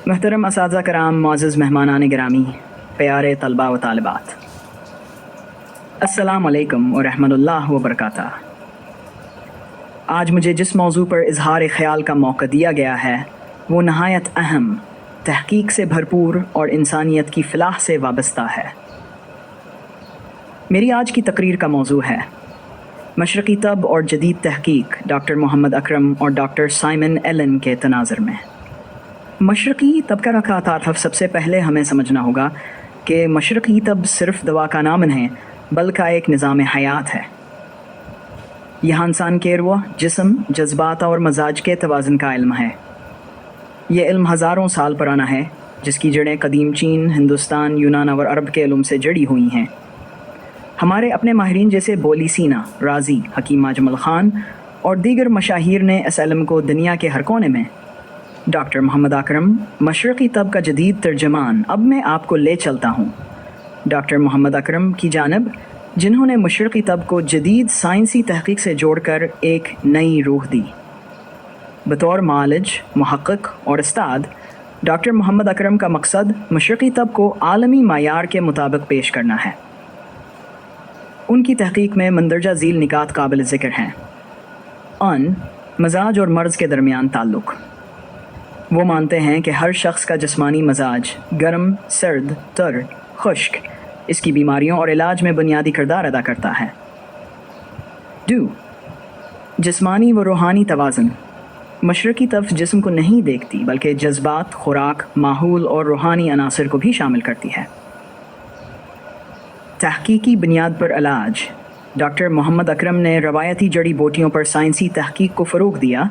محترم اساتذہ کرام، معزز مہمانان گرامی، پیارے طلباء و طالبات، السلام علیکم ورحمۃ اللہ وبرکاتہ۔ آج مجھے جس موضوع پر اظہار خیال کا موقع دیا گیا ہے وہ نہایت اہم، تحقیق سے بھرپور اور انسانیت کی فلاح سے وابستہ ہے۔ میری آج کی تقریر کا موضوع ہے مشرقی طب اور جدید تحقیق، ڈاکٹر محمد اکرم اور ڈاکٹر سائمن ایلن کے تناظر میں۔ مشرقی طب کا تعارف سب سے پہلے ہمیں سمجھنا ہوگا کہ مشرقی طب صرف دوا کا نام نہیں بلکہ ایک نظام حیات ہے۔ یہاں انسان کے روح، جسم، جذبات اور مزاج کے توازن کا علم ہے۔ یہ علم ہزاروں سال پرانا ہے، جس کی جڑیں قدیم چین، ہندوستان، یونان اور عرب کے علوم سے جڑی ہوئی ہیں۔ ہمارے اپنے ماہرین جیسے بولی سینا، رازی، حکیم اجمل خان اور دیگر مشاہیر نے اس علم کو دنیا کے ہر کونے میں۔ ڈاکٹر محمد اکرم، مشرقی طب کا جدید ترجمان، اب میں آپ کو لے چلتا ہوں ڈاکٹر محمد اکرم کی جانب، جنہوں نے مشرقی طب کو جدید سائنسی تحقیق سے جوڑ کر ایک نئی روح دی۔ بطور معالج، محقق اور استاد، ڈاکٹر محمد اکرم کا مقصد مشرقی طب کو عالمی معیار کے مطابق پیش کرنا ہے۔ ان کی تحقیق میں مندرجہ ذیل نکات قابل ذکر ہیں: مزاج اور مرض کے درمیان تعلق۔ وہ مانتے ہیں کہ ہر شخص کا جسمانی مزاج گرم، سرد، تر، خشک اس کی بیماریوں اور علاج میں بنیادی کردار ادا کرتا ہے۔ جسمانی و روحانی توازن۔ مشرقی طب جسم کو نہیں دیکھتی بلکہ جذبات، خوراک، ماحول اور روحانی عناصر کو بھی شامل کرتی ہے۔ تحقیقی بنیاد پر علاج۔ ڈاکٹر محمد اکرم نے روایتی جڑی بوٹیوں پر سائنسی تحقیق کو فروغ دیا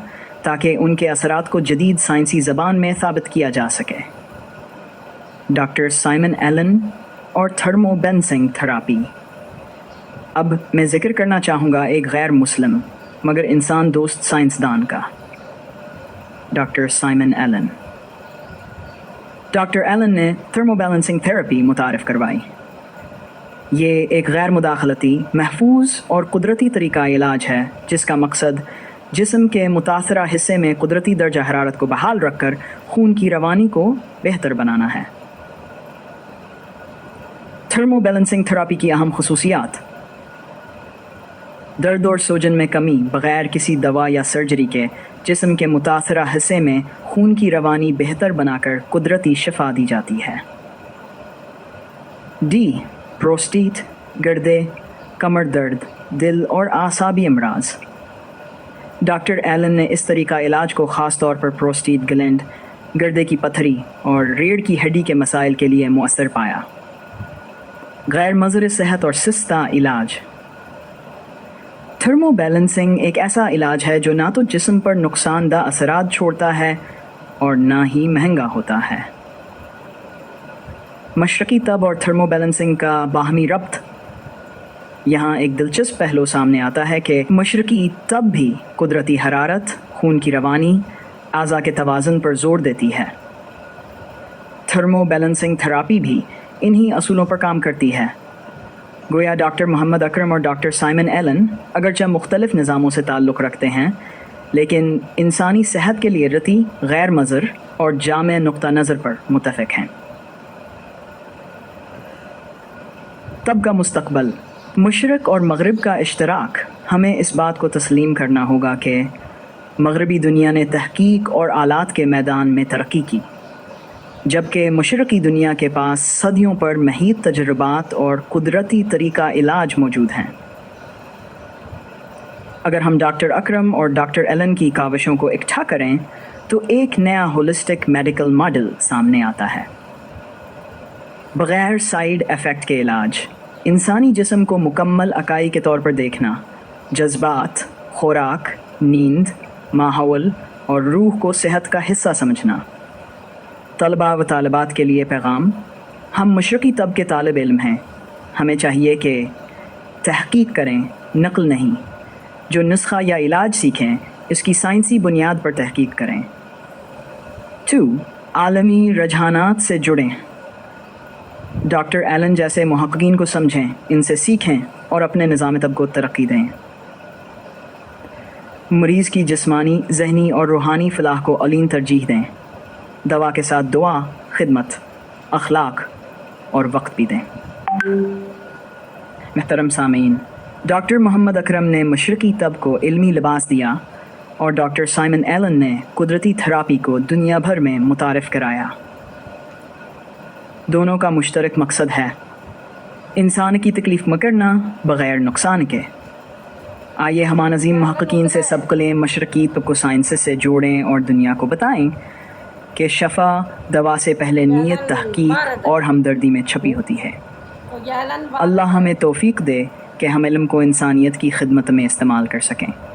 تاکہ ان کے اثرات کو جدید سائنسی زبان میں ثابت کیا جا سکے۔ ڈاکٹر سائمن ایلن اور تھرمو بینسنگ تھراپی۔ اب میں ذکر کرنا چاہوں گا ایک غیر مسلم مگر انسان دوست سائنسدان کا، doctor Simon Allen. Doctor Allen نے تھرمو بیلنسنگ تھراپی متعارف کروائی۔ یہ ایک غیر مداخلتی، محفوظ اور قدرتی طریقہ علاج ہے جس کا مقصد جسم کے متاثرہ حصے میں قدرتی درجہ حرارت کو بحال رکھ کر خون کی روانی کو بہتر بنانا ہے۔ تھرمو بیلنسنگ تھراپی کی اہم خصوصیات: درد اور سوجن میں کمی بغیر کسی دوا یا سرجری کے جسم کے متاثرہ حصے میں خون کی روانی بہتر بنا کر قدرتی شفا دی جاتی ہے۔ پروسٹیٹ، گردے، کمر درد، دل اور اعصابی امراض۔ ڈاکٹر ایلن نے اس طریقہ علاج کو خاص طور پر پروسٹیٹ گلینڈ، گردے کی پتھری اور ریڑھ کی ہڈی کے مسائل کے لیے مؤثر پایا۔ غیر مضر صحت اور سستہ علاج۔ تھرمو بیلنسنگ ایک ایسا علاج ہے جو نہ تو جسم پر نقصان دہ اثرات چھوڑتا ہے اور نہ ہی مہنگا ہوتا ہے۔ مشرقی طب اور تھرمو بیلنسنگ کا باہمی ربط۔ یہاں ایک دلچسپ پہلو سامنے آتا ہے کہ مشرقی طب بھی قدرتی حرارت، خون کی روانی، اعضاء کے توازن پر زور دیتی ہے۔ تھرمو بیلنسنگ تھراپی بھی انہی اصولوں پر کام کرتی ہے۔ گویا ڈاکٹر محمد اکرم اور ڈاکٹر سائمن ایلن اگرچہ مختلف نظاموں سے تعلق رکھتے ہیں لیکن انسانی صحت کے لیے رتی، غیر مضر اور جامع نقطہ نظر پر متفق ہیں۔ طب کا مستقبل۔ مشرق اور مغرب کا اشتراک۔ ہمیں اس بات کو تسلیم کرنا ہوگا کہ مغربی دنیا نے تحقیق اور آلات کے میدان میں ترقی کی، جبکہ مشرقی دنیا کے پاس صدیوں پر محیط تجربات اور قدرتی طریقہ علاج موجود ہیں۔ اگر ہم ڈاکٹر اکرم اور ڈاکٹر ایلن کی کاوشوں کو اکٹھا کریں تو ایک نیا ہولسٹک میڈیکل ماڈل سامنے آتا ہے۔ بغیر سائیڈ ایفیکٹ کے علاج۔ انسانی جسم کو مکمل اکائی کے طور پر دیکھنا، جذبات، خوراک، نیند، ماحول اور روح کو صحت کا حصہ سمجھنا۔ طلباء و طالبات کے لیے پیغام: ہم مشرقی طب کے طالب علم ہیں، ہمیں چاہیے کہ تحقیق کریں، نقل نہیں۔ جو نسخہ یا علاج سیکھیں اس کی سائنسی بنیاد پر تحقیق کریں۔ عالمی رجحانات سے جڑیں۔ ڈاکٹر ایلن جیسے محققین کو سمجھیں، ان سے سیکھیں اور اپنے نظام طب کو ترقی دیں۔ مریض کی جسمانی، ذہنی اور روحانی فلاح کو اولین ترجیح دیں۔ دوا کے ساتھ دعا، خدمت، اخلاق اور وقت بھی دیں۔ محترم سامعین، ڈاکٹر محمد اکرم نے مشرقی طب کو علمی لباس دیا اور ڈاکٹر سائمن ایلن نے قدرتی تھراپی کو دنیا بھر میں متعارف کرایا۔ دونوں کا مشترک مقصد ہے انسان کی تکلیف میں کرنا بغیر نقصان کے۔ آئیے ہم عظیم محققین سے سبق لیں، مشرقی طب کو سائنس سے جوڑیں اور دنیا کو بتائیں کہ شفا دوا سے پہلے نیت، تحقیق اور ہمدردی میں چھپی ہوتی ہے۔ اللہ ہمیں توفیق دے کہ ہم علم کو انسانیت کی خدمت میں استعمال کر سکیں۔